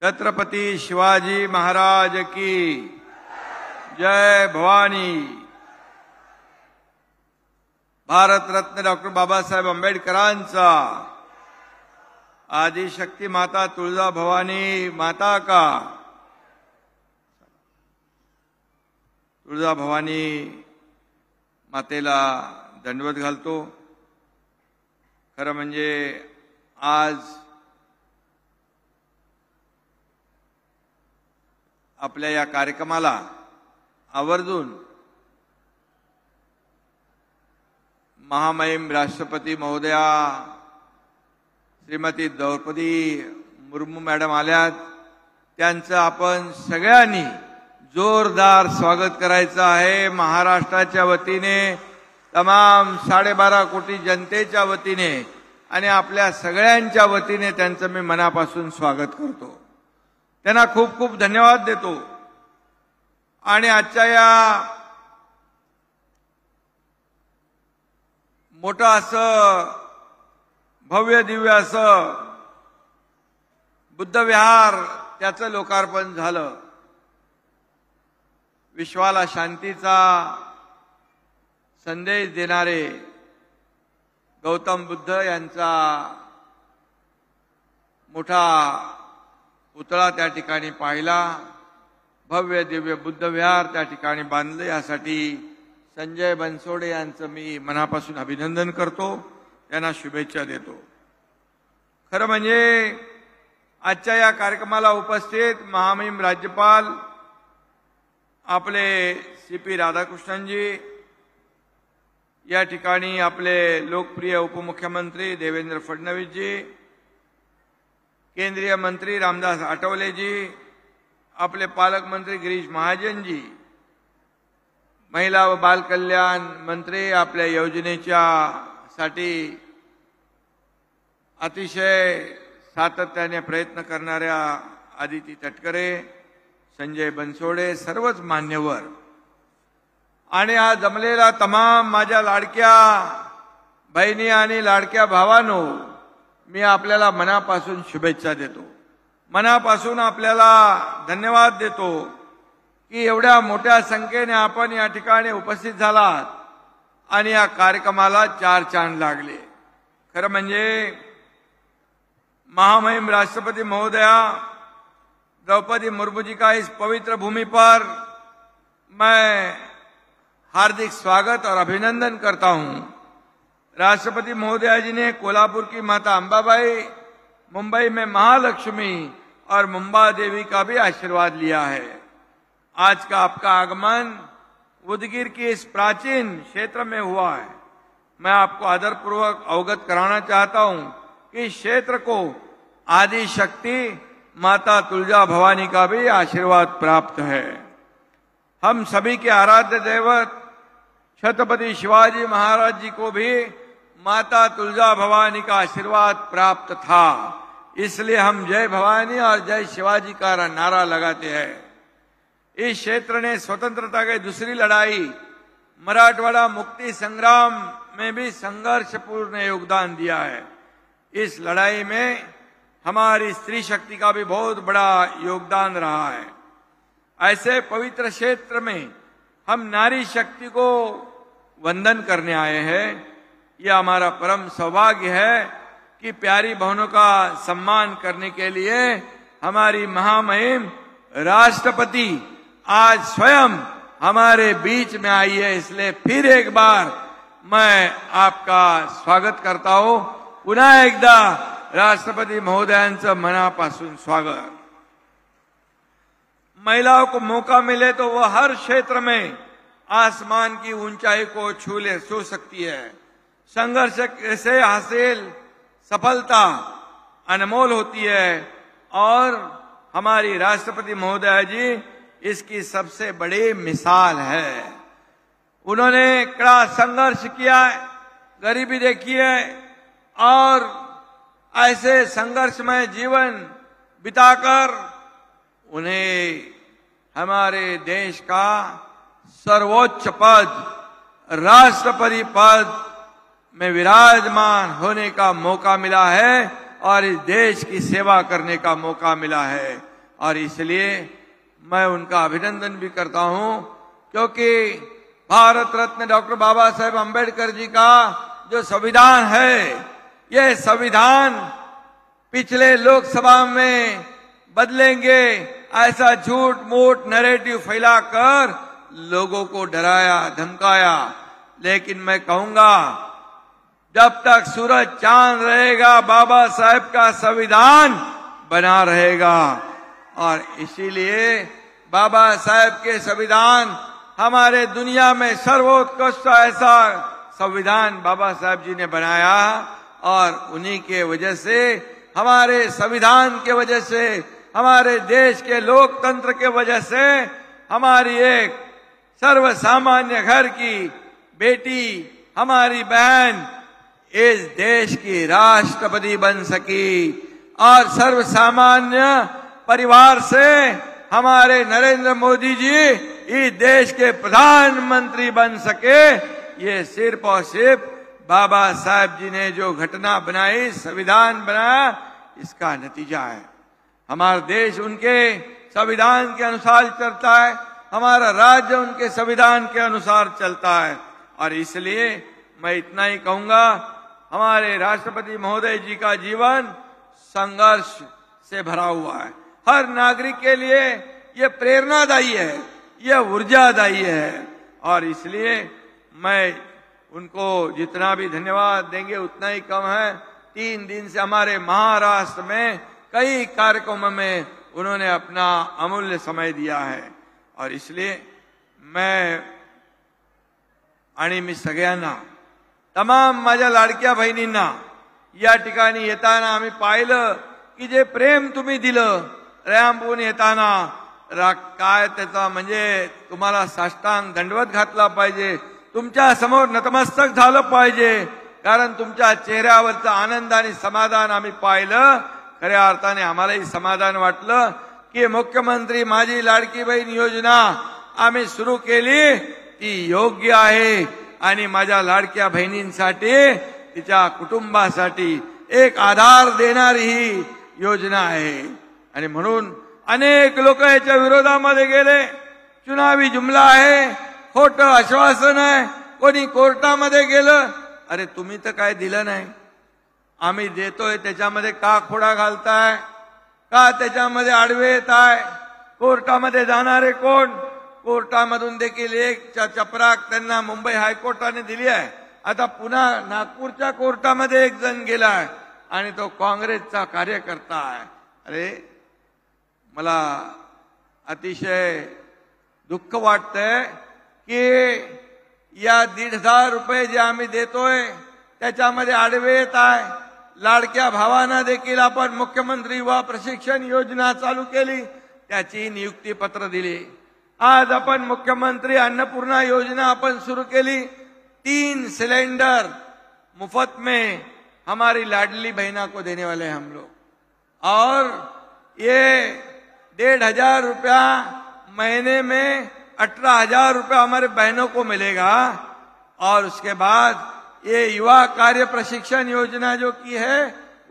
छत्रपती शिवाजी महाराज की जय भवानी। भारत रत्न डॉक्टर बाबासाहेब आंबेडकरांचा, आदिशक्ती माता तुळजा भवानी माता का। तुळजा भवानी मातेला दंडवत घालतो। खरं म्हणजे आज आपल्या या कार्यक्रमाला आवर्जून महामहिम राष्ट्रपती महोदया श्रीमती द्रौपदी मुर्मू मॅडम आल्यात। त्यांचं आपण सगळ्यांनी जोरदार स्वागत करायचं आहे। महाराष्ट्राच्या वतीने, तमाम 12.5 कोटी जनतेच्या वतीने आणि आपल्या सगळ्यांच्या वतीने त्यांचं मी मनापासून स्वागत करतो। त्यांना खूप खूप धन्यवाद देतो। आणि आजच्या या मोठं असं भव्य दिव्य असं बुद्ध विहार त्याचं लोकार्पण झालं। विश्वाला शांतीचा संदेश देणारे गौतम बुद्ध यांचा मोठा पुतळा त्या ठिकाणी पाहिला। भव्य दिव्य बुद्ध विहार त्या ठिकाणी बांधले। यासाठी संजय बनसोडे यांचं मी मनापासून अभिनंदन करतो, त्यांना शुभेच्छा देतो। खरं म्हणजे आजच्या या कार्यक्रमाला उपस्थित महामहिम राज्यपाल आपले CP राधाकृष्णनजी, या ठिकाणी आपले लोकप्रिय उपमुख्यमंत्री देवेंद्र फडणवीसजी, केंद्रीय मंत्री रामदास आठवलेजी, आपले पालकमंत्री गिरीश महाजनजी, महिला व बाल कल्याण मंत्री आपल्या योजनेच्या साठी अतिशय सातत्याने प्रयत्न करणाऱ्या आदिती तटकरे, संजय बनसोडे, सर्वच मान्यवर आणि आज जमलेला तमाम माझ्या लाडक्या बहिणी आणि लाडक्या भावांनो, मी आपल्याला मनापासून शुभेच्छा देतो। मनापासून आपल्याला धन्यवाद देतो की एवढ्या मोठ्या संख्येने आपण या ठिकाणी उपस्थित झालात आणि या कार्यक्रमाला 4 चांद लागले। खरं म्हणजे महामहिम राष्ट्रपति महोदया द्रौपदी मुर्मू जी का इस पवित्र भूमि पर मैं हार्दिक स्वागत और अभिनंदन करता हूं। राष्ट्रपति महोदया जी ने कोल्हापुर की माता अंबाबाई, मुंबई में महालक्ष्मी और मुंबा देवी का भी आशीर्वाद लिया है। आज का आपका आगमन उदगीर के इस प्राचीन क्षेत्र में हुआ है। मैं आपको आदरपूर्वक अवगत कराना चाहता हूं कि इस क्षेत्र को आदि शक्ति माता तुलजा भवानी का भी आशीर्वाद प्राप्त है। हम सभी के आराध्य दैवत छत्रपति शिवाजी महाराज जी को भी माता तुलजा भवानी का आशीर्वाद प्राप्त था, इसलिए हम जय भवानी और जय शिवाजी का नारा लगाते हैं। इस क्षेत्र ने स्वतंत्रता की दूसरी लड़ाई मराठवाड़ा मुक्ति संग्राम में भी संघर्षपूर्ण योगदान दिया है। इस लड़ाई में हमारी स्त्री शक्ति का भी बहुत बड़ा योगदान रहा है। ऐसे पवित्र क्षेत्र में हम नारी शक्ति को वंदन करने आए हैं। यह हमारा परम सौभाग्य है कि प्यारी बहनों का सम्मान करने के लिए हमारी महामहिम राष्ट्रपति आज स्वयं हमारे बीच में आई है। इसलिए फिर एक बार मैं आपका स्वागत करता हूं। पुन्हा एकदा राष्ट्रपति महोदयांचं मनापासून स्वागत। महिलाओं को मौका मिले तो वह हर क्षेत्र में आसमान की ऊंचाई को छू सकती है। संघर्ष से हासिल सफलता अनमोल होती है और हमारी राष्ट्रपति महोदया जी इसकी सबसे बड़ी मिसाल है। उन्होंने कड़ा संघर्ष किया है, गरीबी देखी है और ऐसे संघर्षमय जीवन बिताकर उन्हें हमारे देश का सर्वोच्च पद राष्ट्रपति पद में विराजमान होने का मौका मिला है और इस देश की सेवा करने का मौका मिला है। और इसलिए मैं उनका अभिनंदन भी करता हूं, क्योंकि भारत रत्न डॉक्टर बाबा साहेब अम्बेडकर जी का जो संविधान है, यह संविधान पिछले लोकसभा में बदलेंगे ऐसा झूठ मूठ नैरेटिव फैलाकर लोगों को डराया धमकाया। लेकिन मैं कहूंगा, जब तक सूरज चांद रहेगा बाबा साहेब का संविधान बना रहेगा। और इसीलिए बाबा साहेब के संविधान हमारे दुनिया में सर्वोत्कृष्ट ऐसा संविधान बाबा साहेब जी ने बनाया, और उन्हीं के वजह से, हमारे संविधान के वजह से, हमारे देश के लोकतंत्र के वजह से हमारी एक सर्वसामान्य घर की बेटी, हमारी बहन इस देश की राष्ट्रपति बन सकी, और सर्वसामान्य परिवार से हमारे नरेंद्र मोदी जी इस देश के प्रधानमंत्री बन सके। ये सिर्फ और सिर्फ बाबा साहेब जी ने जो घटना बनाई, संविधान बनाया, इसका नतीजा है। हमारा देश उनके संविधान के अनुसार चलता है, हमारा राज्य उनके संविधान के अनुसार चलता है। और इसलिए मैं इतना ही कहूंगा, हमारे राष्ट्रपति महोदय जी का जीवन संघर्ष से भरा हुआ है। हर नागरिक के लिए यह प्रेरणादायी है, यह ऊर्जादायी है। और इसलिए मैं उनको जितना भी धन्यवाद देंगे उतना ही कम है। 3 दिन से हमारे महाराष्ट्र में कई कार्यक्रमों में उन्होंने अपना अमूल्य समय दिया है। और इसलिए मैं आणि मी सगळ्यांना, तमाम माझ्या लाडक्या बहिणींना या ठिकाणी येताना आम्ही पाहिलं की जे प्रेम तुम्ही दिलं रॅम्पून येताना, काय त्याचा म्हणजे तुम्हाला साष्टांग दंडवत घातला पाहिजे, तुमच्या समोर नतमस्तक झालं पाहिजे, कारण तुमच्या चेहऱ्यावरचा आनंद आणि समाधान आम्ही पाहिलं। खऱ्या अर्थाने आम्हालाही समाधान वाटलं की मुख्यमंत्री माझी लाडकी बहीण योजना आम्ही सुरू केली, ती योग्य आहे आणि माझ्या लाडक्या बहिणींसाठी, तिच्या कुटुंबासाठी एक आधार देणारी ही योजना आहे। आणि म्हणून अनेक लोक याच्या विरोधामध्ये गेले। चुनावी जुमला आहे, खोटं आश्वासन आहे, कोणी कोर्टामध्ये गेलं, अरे तुम्ही तर काय दिलं नाही, आम्ही देतोय त्याच्यामध्ये का खोडा घालताय, का त्याच्यामध्ये आडवे येताय, कोर्टामध्ये जाणारे कोण, कोर्टामधून देखील एक चपराक त्यांना मुंबई हायकोर्टाने दिली आहे। आता पुन्हा नागपूरच्या कोर्टामध्ये एक जण गेलाय आणि तो काँग्रेसचा कार्यकर्ता आहे। अरे मला अतिशय दुःख वाटतंय की या 1,500 रुपये जे आम्ही देतोय त्याच्यामध्ये आडवे येत आहे। लाडक्या भावांना देखील आपण मुख्यमंत्री युवा प्रशिक्षण योजना चालू केली, त्याची नियुक्ती पत्र दिली। आज आपण मुख्यमंत्री अन्नपूर्णा योजना अपन शुरू केली, 3 सिलेंडर मुफ्त में हमारी लाडली बहना को देने वाले हैं हम लोग। और ये 1,500 रुपया महीने में 18,000 रुपया हमारे बहनों को मिलेगा। और उसके बाद ये युवा कार्य प्रशिक्षण योजना जो की है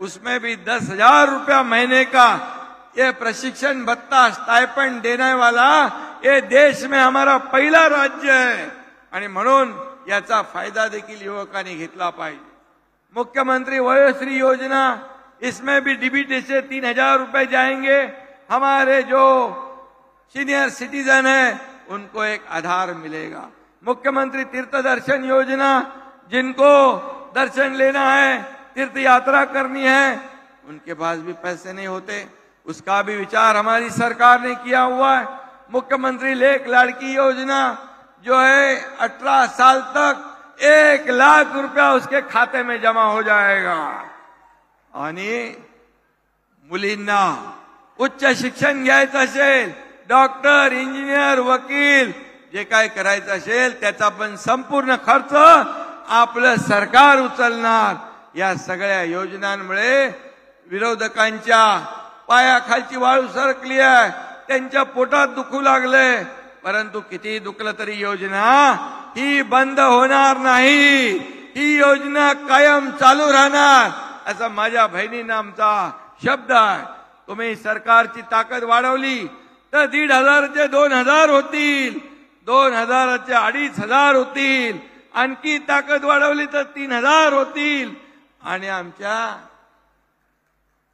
उसमें भी 10,000 रुपया महीने का ये प्रशिक्षण भत्ता स्टाइपेंड देने वाला ये देश में हमारा पहिला राज्य है। आणि म्हणून याचा फायदा देखील युवकांनी घेतला पाहिजे। मुख्यमंत्री वयोश्री योजना, इसमें भी डीबीटी से 3,000 रुपए जाएंगे। हमारे जो सीनियर सिटीजन है उनको एक आधार मिलेगा। मुख्यमंत्री तीर्थ दर्शन योजना, जिनको दर्शन लेना है, तीर्थ यात्रा करनी है, उनके पास भी पैसे नहीं होते, उसका भी विचार हमारी सरकार ने किया हुआ है। मुख्यमंत्री लेख लाड़की योजना जो है 18 साल तक 1 लाख रुपया उसके खाते में जमा हो जाएगा। आणि मुलींना उच्च शिक्षण घ्यायचं असेल, डॉक्टर, इंजिनियर, वकील जे काय करायचं असेल त्याचा पण संपूर्ण खर्च आपलं सरकार उचलणार। या सगळ्या योजनांमुळे विरोधकांच्या पायाखालची वाळू सरकली आहे, त्यांच्या पोटात दुखू लागले, परंतु किती दुखलं तरी योजना ही बंद होणार नाही, ही योजना कायम चालू राहणार, असा माझ्या बहिणींना आमचा शब्द आहे। तुम्ही सरकारची ताकद वाढवली तर 1,500चे 2,000 होतील, 2,000चे 2,500 होतील, आणखी ताकद वाढवली तर 3,000 होतील. आणि आमच्या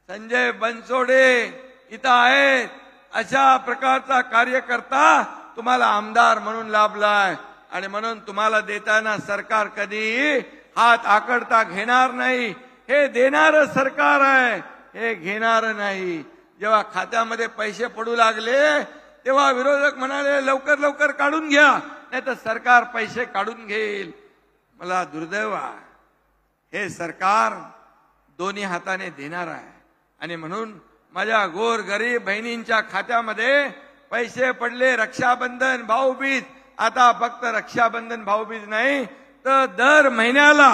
संजय बनसोडे इथं आहेत, अशा प्रकारचा कार्यकर्ता तुम्हाला आमदार म्हणून लाभलाय. आणि म्हणून तुम्हाला देताना सरकार कधी हात आकडता घेणार नाही. हे देणारं सरकार आहे, हे घेणारं नाही. जेव्हा खात्यामध्ये पैसे पडू लागले तेव्हा विरोधक म्हणाले लवकर लवकर काढून घ्या, नाही तर सरकार पैसे काढून घेईल. मला दुर्दैव आहे, हे सरकार दोन्ही हाताने देणार आहे. आणि म्हणून माझ्या गोर गरीब बहिणींच्या खात्यामध्ये पैसे पडले. रक्षाबंधन, भाऊबीज, आता फक्त रक्षाबंधन भाऊबीज नाही तर दर महिन्याला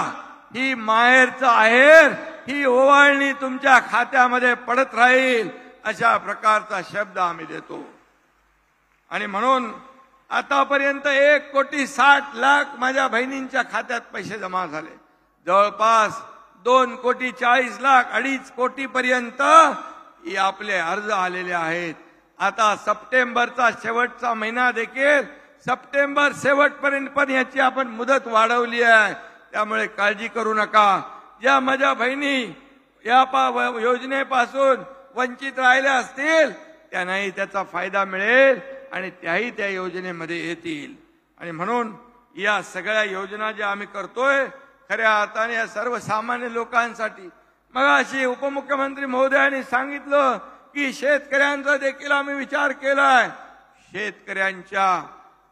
ही माहेरचं आहेर, ही ओवाळणी तुमच्या खात्यामध्ये पडत राहील, अशा प्रकारचा शब्द आम्ही देतो. आणि म्हणून आतापर्यंत 1,60,00,000 माझ्या बहिणींच्या खात्यात पैसे जमा झाले. जवळपास 2,40,00,000, 2.5 कोटी पर्यंत आपले अर्ज आलेले आहेत. आता सप्टेंबरचा शेवटचा महिना देखील, सप्टेंबर शेवटपर्यंत पण याची आपण मुदत वाढवली आहे. त्यामुळे काळजी करू नका. ज्या माझ्या बहिणी या योजनेपासून वंचित राहिल्या असतील त्यांनाही त्याचा फायदा मिळेल आणि त्याही त्या योजनेमध्ये येतील. आणि म्हणून या सगळ्या योजना ज्या आम्ही करतोय खऱ्या अर्थाने या सर्वसामान्य लोकांसाठी. मगाशी उपमुख्यमंत्री महोदयांनी सांगितलं की शेतकऱ्यांचा देखील आम्ही विचार केलाय. शेतकऱ्यांच्या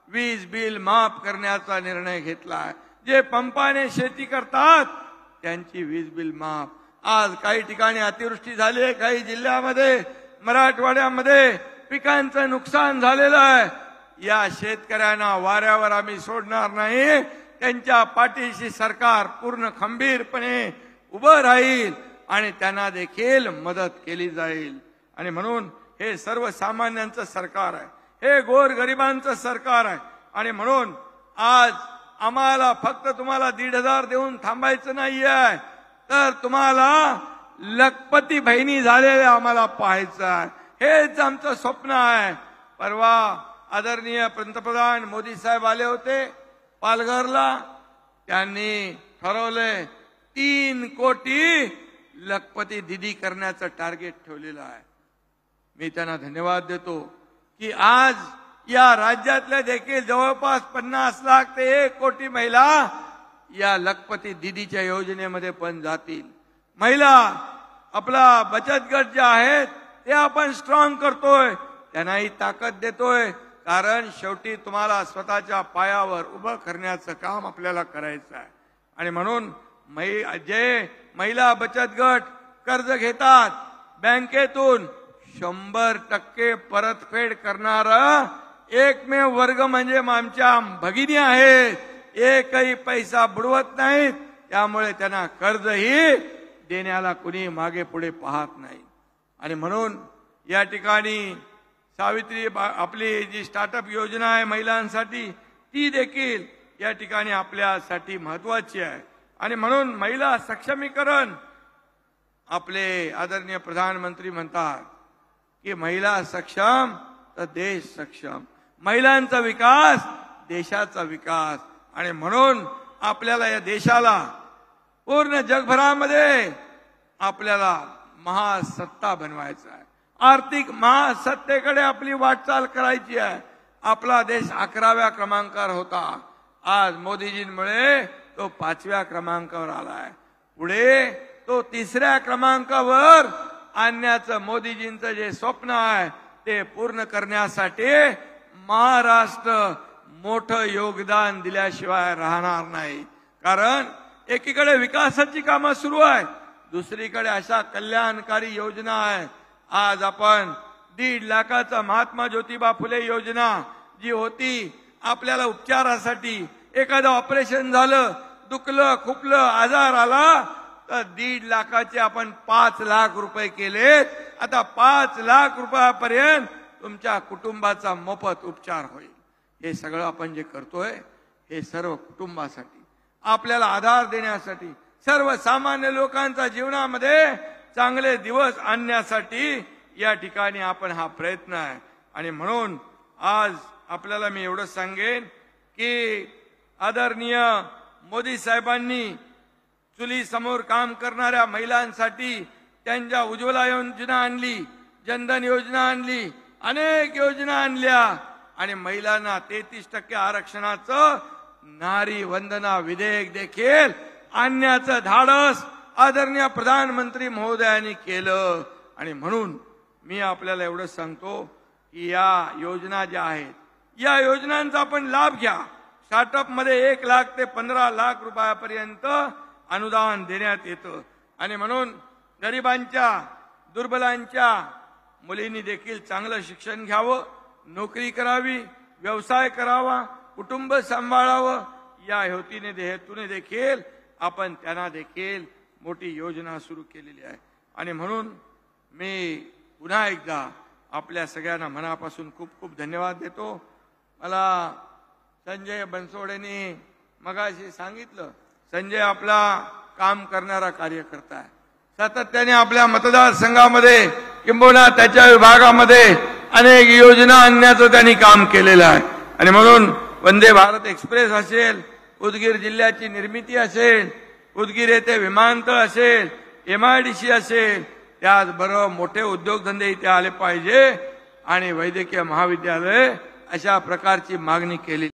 वीज बिल माफ करण्याचा निर्णय घेतलाय. जे पंपाने शेती करतात त्यांची वीज बिल माफ. आज काही ठिकाणी अतिवृष्टी झाली आहे, काही जिल्ह्यामध्ये मराठवाड्यामध्ये पिकांचं नुकसान झालेलं आहे. या शेतकऱ्यांना वाऱ्यावर आम्ही सोडणार नाही. त्यांच्या पाठीशी सरकार पूर्ण खंबीरपणे उभं राहील आणि त्यांना देखील मदत केली जाईल. आणि म्हणून हे सर्वसामान्यांचं सरकार आहे, हे गोरगरिबांचं सरकार आहे. आणि म्हणून आज आम्हाला फक्त तुम्हाला 1,500 देऊन थांबायचं नाहीये, तर तुम्हाला लखपती बहिणी झालेल्या आम्हाला पाहायचं आहे. हेच आमचं स्वप्न आहे. परवा आदरणीय पंतप्रधान मोदी साहेब आले होते पालघरला. त्यांनी ठरवले 3 कोटी लखपती दिदी करण्याचं टार्गेट ठेवलेलं आहे. मी त्यांना धन्यवाद देतो की आज या राज्यातल्या देखील जवळपास 50 लाख ते 1 कोटी महिला या लखपती दिदीच्या योजनेमध्ये पण जातील. महिला आपला बचत गट जे आहेत ते आपण स्ट्रॉंग करतोय, त्यांनाही ताकद देतोय. कारण शेवटी तुम्हाला स्वतःच्या पायावर उभं करण्याचं काम आपल्याला करायचं आहे. आणि म्हणून जे महिला बचत गट कर्ज घेतात बँकेतून 100% परतफेड करणारा एकमेव वर्ग म्हणजे आमच्या भगिनी आहेत. एकही पैसा बुडवत नाहीत. त्यामुळे त्यांना कर्जही देण्याला कुणी मागे पुढे पाहत नाही. आणि म्हणून या ठिकाणी सावित्री आपली जी स्टार्टअप योजना आहे महिलांसाठी ती देखील या ठिकाणी आपल्यासाठी महत्वाची आहे. आणि म्हणून महिला सक्षमीकरण, आपले आदरणीय प्रधानमंत्री म्हणतात की महिला सक्षम तर देश सक्षम. महिलांचा विकास देशाचा विकास. आणि म्हणून आपल्याला या देशाला पूर्ण जगभरामध्ये आपल्याला महासत्ता बनवायचा आहे. आर्थिक महासत्तेकडे आपली वाटचाल करायची आहे. आपला देश 11व्या क्रमांकावर होता, आज मोदीजींमुळे तो 5व्या क्रमांकावर आलाय. पुढे तो 3ऱ्या क्रमांकावर आणण्याचं मोदीजींचं जे स्वप्न आहे ते पूर्ण करण्यासाठी महाराष्ट्र मोठं योगदान दिल्याशिवाय राहणार नाही. कारण एकीकडे विकासाची कामं सुरू आहे, दुसरीकडे अशा कल्याणकारी योजना आहे. आज आपण 1.5 लाखाचा महात्मा ज्योतिबा फुले योजना जी होती आपल्याला उपचारासाठी, एखादं ऑपरेशन झालं, दुखलं खुपलं आजार आला तर 1.5 लाखाचे आपण 5 लाख रुपये केलेत. आता 5 लाख रुपयापर्यंत तुमच्या कुटुंबाचा मोफत उपचार होईल. हे सगळं आपण जे करतोय हे सर्व कुटुंबासाठी, आपल्याला आधार देण्यासाठी, सर्वसामान्य लोकांच्या जीवनामध्ये चांगले दिवस आणण्यासाठी या ठिकाणी आपण हा प्रयत्न आहे. आणि म्हणून आज आपल्याला मी एवढंच सांगेन की आदरणीय मोदी साहेबांनी चुली समोर काम करणाऱ्या महिलांसाठी त्यांच्या उज्ज्वला योजना आणली, जनधन योजना आणली, अनेक योजना आणल्या आणि महिलांना 33% आरक्षणाचं नारी वंदना विधेयक देखील आणण्याचं धाडस आदरणीय प्रधानमंत्री महोदयांनी केलं. आणि म्हणून मी आपल्याला एवढंच सांगतो की या योजना ज्या आहेत या योजनांचा आपण लाभ घ्या. स्टार्टअप मध्ये 1 लाख ते 15 लाख रुपयापर्यंत अनुदान देण्यात येतं. आणि म्हणून गरिबांच्या दुर्बलांच्या मुलींनी देखील चांगलं शिक्षण घ्यावं, नोकरी करावी, व्यवसाय करावा, कुटुंब सांभाळावं या हेतूने देखील आपण त्यांना देखील मोठी योजना सुरू केलेली आहे. आणि म्हणून मी पुन्हा एकदा आपल्या सगळ्यांना मनापासून खूप खूप धन्यवाद देतो. मला संजय बनसोडेंनी मगाशी सांगितलं, संजय आपला काम करणारा कार्यकर्ता आहे. सातत्याने आपल्या मतदारसंघामध्ये किंबहुना त्याच्या विभागामध्ये अनेक योजना आणण्याचं त्यांनी काम केलेलं आहे. आणि म्हणून वंदे भारत एक्सप्रेस असेल, उदगीर जिल्ह्याची निर्मिती असेल, उदगीर येथे विमानतळ असेल, MIDC असेल, त्याचबरोबर मोठे उद्योगधंदे इथे आले पाहिजे आणि वैद्यकीय महाविद्यालय अशा प्रकारची मागणी केली.